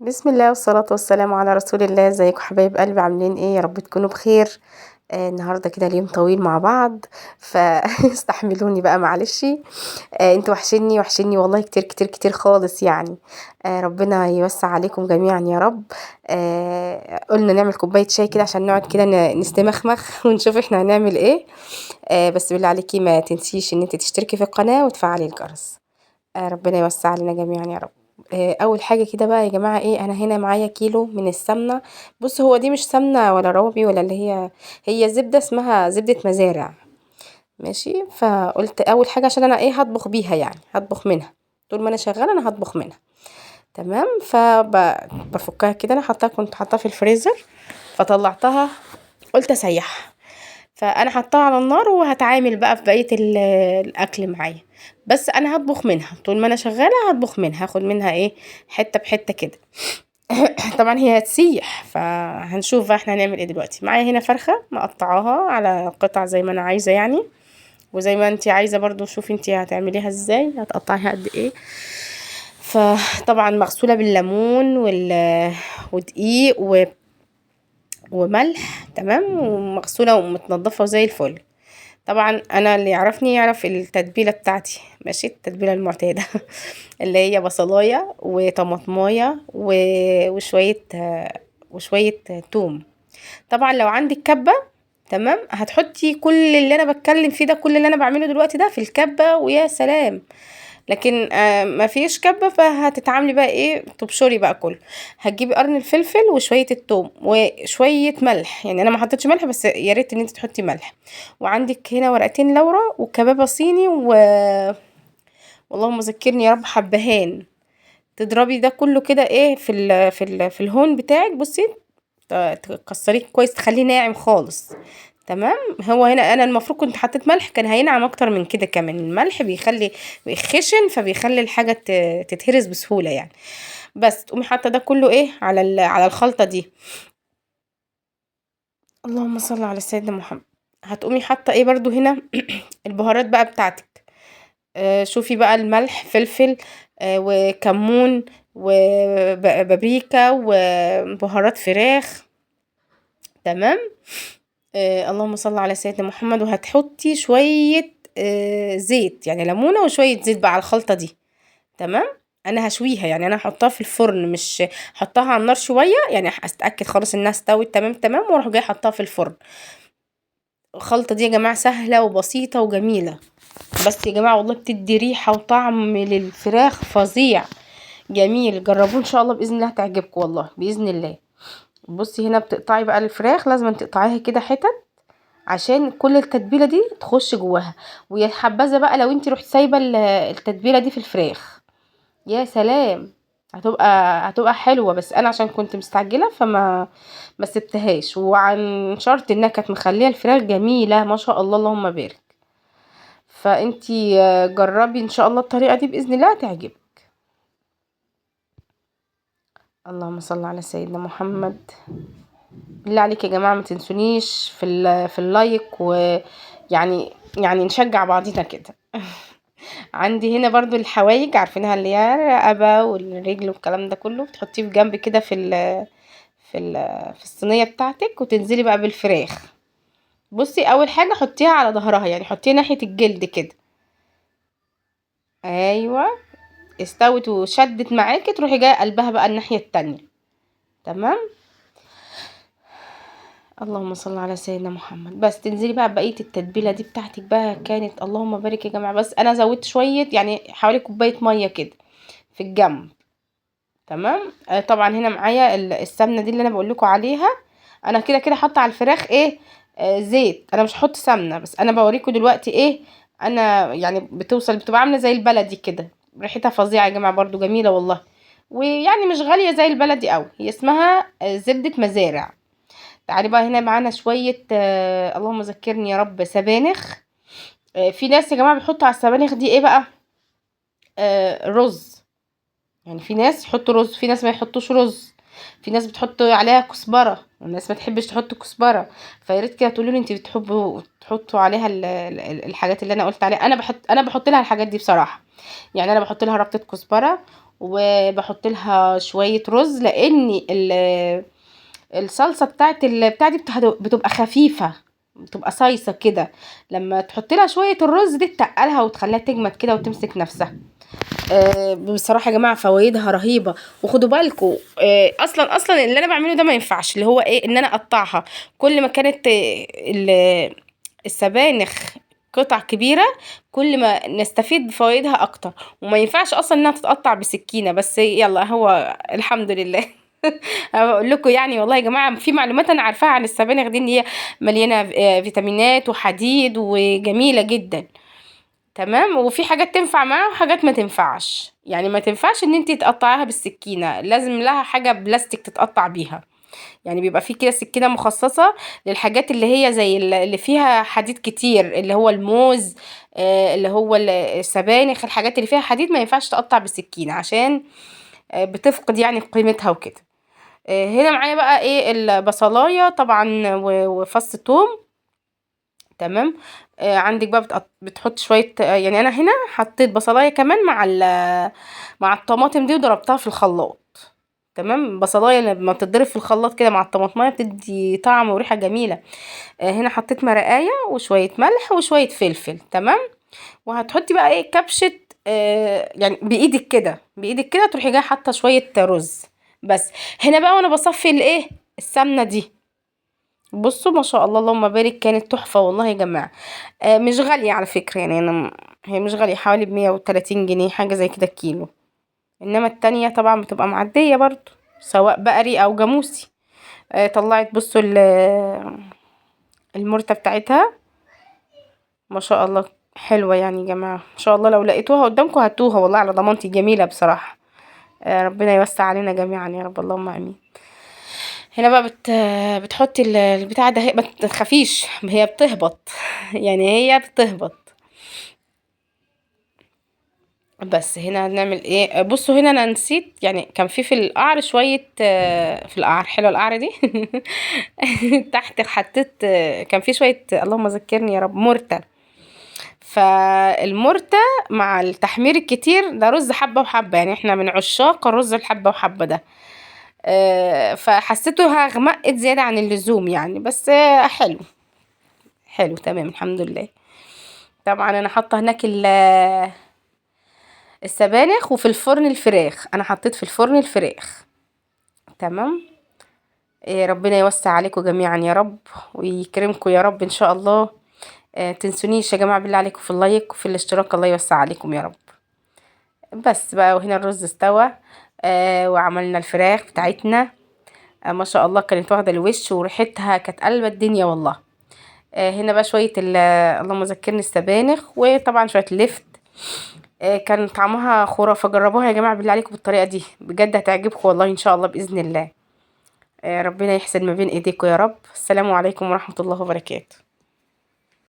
بسم الله والصلاة والسلام على رسول الله. ازيكم حبايب قلبي؟ عاملين ايه؟ يا رب تكونوا بخير. النهارده كده اليوم طويل مع بعض فاستحملوني بقى معلش. انتوا وحشني والله كتير كتير كتير خالص يعني. ربنا يوسع عليكم جميعا يا رب. قلنا نعمل كوباية شاي كده عشان نقعد كده نستمخمخ ونشوف احنا هنعمل ايه. بس بالله عليكي ما تنسيش ان انت تشتركي في القناة وتفعلي الجرس. ربنا يوسع علينا جميعا يا رب. اول حاجه كده بقى يا جماعه، ايه، انا هنا معايا كيلو من السمنه. بص، هو دي مش سمنه ولا روبي ولا اللي هي زبده، اسمها زبده مزارع. ماشي، فقلت اول حاجه عشان انا ايه هطبخ بيها، يعني هطبخ منها. طول ما انا شغاله انا هطبخ منها. تمام، فبفكها كده. انا كنت حاطاها في الفريزر، فطلعتها قلت اسيحها. فانا حطاها على النار وهتعامل بقى في بقيه الاكل معايا. بس انا هطبخ منها طول ما انا شغاله، هطبخ منها، هاخد منها ايه، حته بحته كده. طبعا هي هتسيح، فهنشوف بقى احنا هنعمل ايه دلوقتي. معايا هنا فرخه مقطعاها على قطع زي ما انا عايزه يعني، وزي ما انتي عايزه برضو. شوفي انتي هتعمليها ازاي، هتقطعيها قد ايه. فطبعا مغسوله بالليمون ودقيق وملح. تمام، ومغسوله ومتنضفه زي الفل. طبعا انا اللي يعرفني يعرف التتبيله بتاعتي، ماشي، التتبيله المعتاده. اللي هي بصلايه وطماطمايه وشويه توم. طبعا لو عندك كبه، تمام، هتحطي كل اللي انا بتكلم فيه ده، كل اللي انا بعمله دلوقتي ده في الكبه ويا سلام. لكن ما فيش كبه، فهتتعاملي بقى ايه، تبشري بقى كله. هتجيبي قرن الفلفل وشويه الثوم وشويه ملح، يعني انا ما حطيتش ملح، بس يا ريت ان انت تحطي ملح. وعندك هنا ورقتين لورا وكبابه صيني واللهم ذكرني يا رب حبهان. تضربي ده كله كده ايه في الهون بتاعك. بصي، تكسريه كويس، تخليه ناعم خالص. تمام. هو هنا انا المفروض كنت حطيت ملح، كان هينعم اكتر من كده كمان. الملح بيخلي خشن، فبيخلي الحاجه تتهرس بسهوله يعني. بس تقومي حاطه ده كله ايه على الخلطه دي. اللهم صل على سيدنا محمد. هتقومي حاطه ايه برضو هنا البهارات بقى بتاعتك. شوفي بقى الملح، فلفل، وكمون وبابريكا وبهارات فراخ. تمام. اللهم صل على سيدنا محمد. وهتحطي شوية زيت، يعني ليمونة وشوية زيت بقى على الخلطة دي. تمام. انا هشويها، يعني انا هحطها في الفرن، مش هحطها على النار شوية، يعني اتأكد خلاص انها استوت تمام تمام، واروح جاي احطها في الفرن. الخلطة دي يا جماعة سهلة وبسيطة وجميلة. بس يا جماعة والله بتدي ريحة وطعم للفراخ فظيع جميل. جربوه ان شاء الله، باذن الله هتعجبكم والله باذن الله. بصي هنا بتقطعي بقى الفراخ، لازم تقطعيها كده حتت عشان كل التتبيله دي تخش جواها. ويا حبذا بقى لو انت رحت سايبه التتبيله دي في الفراخ، يا سلام، هتبقى حلوه. بس انا عشان كنت مستعجله ما سبتهاش، وعن شرط انها كانت مخليه الفراخ جميله ما شاء الله اللهم بارك. فانتي جربي ان شاء الله الطريقه دي، باذن الله هتعجبك. اللهم صل على سيدنا محمد. بالله عليك يا جماعه ما تنسونيش في اللايك، ويعني نشجع بعضينا كده. عندي هنا برضو الحوايج، عارفينها، اللي هي الرقبه والرجل والكلام ده كله، بتحطيه في جنب كده في الصينيه بتاعتك، وتنزلي بقى بالفراخ. بصي اول حاجه حطيها على ظهرها، يعني حطيها ناحيه الجلد كده. ايوه، استوت وشدت معاكي، تروحي جايه قلبها بقى الناحيه التانية. تمام. اللهم صل على سيدنا محمد. بس تنزلي بقى بقيه التتبيله دي بتاعتك بقى، كانت اللهم بارك يا جماعه. بس انا زودت شويه، يعني حوالي كوبايه ميه كده في الجنب. تمام. طبعا هنا معايا السمنه دي اللي انا بقول لكم عليها. انا كده كده حاطه على الفراخ ايه، زيت. انا مش هحط سمنه، بس انا بوريكم دلوقتي ايه. انا يعني بتبقى عامله زي البلدي كده. ريحتها فظيعه يا جماعه، برضو جميله والله. ويعني مش غاليه زي البلدي قوي. هي اسمها زبده مزارع. تعالي بقى هنا معانا شويه اللهم ذكرني يا رب، سبانخ. في ناس يا جماعه بيحطوا على السبانخ دي ايه بقى، رز. يعني في ناس يحطوا رز، في ناس ما يحطوش رز. في ناس بتحط عليها كزبره، والناس ما تحبش تحط كزبره. فيا ريت كده تقولوا لي انت بتحبوا تحطوا عليها الحاجات اللي انا قلت عليها. انا بحط لها الحاجات دي بصراحه. يعني انا بحط لها ربطه كزبره وبحط لها شويه رز، لان الصلصه بتاعت البتاع دي بتبقى خفيفه، بتبقى صيصه كده. لما تحط لها شويه الرز دي تقلها وتخليها تجمد كده وتمسك نفسها. بصراحه يا جماعه فوائدها رهيبه. وخدوا بالكم، اصلا اللي انا بعمله ده ما ينفعش، اللي هو ايه، ان انا اقطعها. كل ما كانت السبانخ قطع كبيره، كل ما نستفيد بفوائدها اكتر. وما ينفعش اصلا انها تتقطع بسكينه، بس يلا هو الحمد لله. اقول لكم يعني والله يا جماعه في معلومات انا عارفاها عن السبانخ دي، ان هي مليانه فيتامينات وحديد وجميله جدا. تمام. وفي حاجات تنفع معاها وحاجات ما تنفعش، يعني ما تنفعش ان انت تقطعيها بالسكينه، لازم لها حاجه بلاستيك تتقطع بيها. يعني بيبقى في كده سكينه مخصصه للحاجات اللي هي زي اللي فيها حديد كتير، اللي هو الموز، اللي هو السبانخ، الحاجات اللي فيها حديد ما ينفعش تقطع بالسكينه، عشان بتفقد يعني قيمتها وكده. هنا معايا بقى ايه، البصلايه طبعا وفص ثوم. تمام. عندك بقى بتحط شويه، يعني انا هنا حطيت بصلايه كمان مع الطماطم دي وضربتها في الخلاط. تمام. بصلايه لما بتتضرب في الخلاط كده مع الطماطمايه بتدي طعم وريحه جميله. هنا حطيت مرقايه وشويه ملح وشويه فلفل. تمام. وهتحطي بقى ايه كبشه، يعني بايدك كده تروحي جايه حاطه شويه رز. بس هنا بقى وانا بصفي الايه، السمنه دي، بصوا ما شاء الله اللهم بارك، كانت تحفة والله يا جماعة. مش غالية على فكرة، يعني هي مش غالية، حوالي ب130 جنيه حاجة زي كده الكيلو. انما التانية طبعا بتبقى معدية برضو، سواء بقري او جاموسي. طلعت بصوا المرتة بتاعتها، ما شاء الله حلوة يعني يا جماعة، ما شاء الله لو لقيتوها قدامكم هاتوها والله على ضمانتي، جميلة بصراحة. ربنا يوسع علينا جميعا يا رب، اللهم امين. هنا بقى بتحطي البتاع ده، هي ما تخافيش هي بتهبط. يعني هي بتهبط. بس هنا هنعمل ايه، بصوا هنا انا نسيت، يعني كان في القعر شوية، في القعر حلوة القعرة دي. تحت حطيت، كان في شوية، اللهم ذكرني يا رب، مرتة. فالمرتة مع التحمير الكتير ده رز حبة وحبة، يعني احنا من عشاق الرز الحبة وحبة ده. فحسيته غمقت زيادة عن اللزوم يعني، بس حلو. حلو تمام الحمد لله. طبعا انا حاطه هناك السبانخ، وفي الفرن الفراخ، انا حطيت في الفرن الفراخ. تمام. ربنا يوسع عليكم جميعا يا رب، ويكرمكم يا رب ان شاء الله. تنسونيش يا جماعه بالله عليكم في اللايك وفي الاشتراك، الله يوسع عليكم يا رب. بس بقى، وهنا الرز استوى. وعملنا الفراخ بتاعتنا. ما شاء الله كانت واخده الوش وريحتها كانت قلبة الدنيا والله. هنا بقى شويه اللهم ذكرني السبانخ، وطبعا شويه لفت. كان طعمها خرافة، جربوها يا جماعة بالله عليكم بالطريقة دي، بجد هتعجبكم والله ان شاء الله بإذن الله. ربنا يحسن ما بين ايديكم يا رب. السلام عليكم ورحمة الله وبركاته.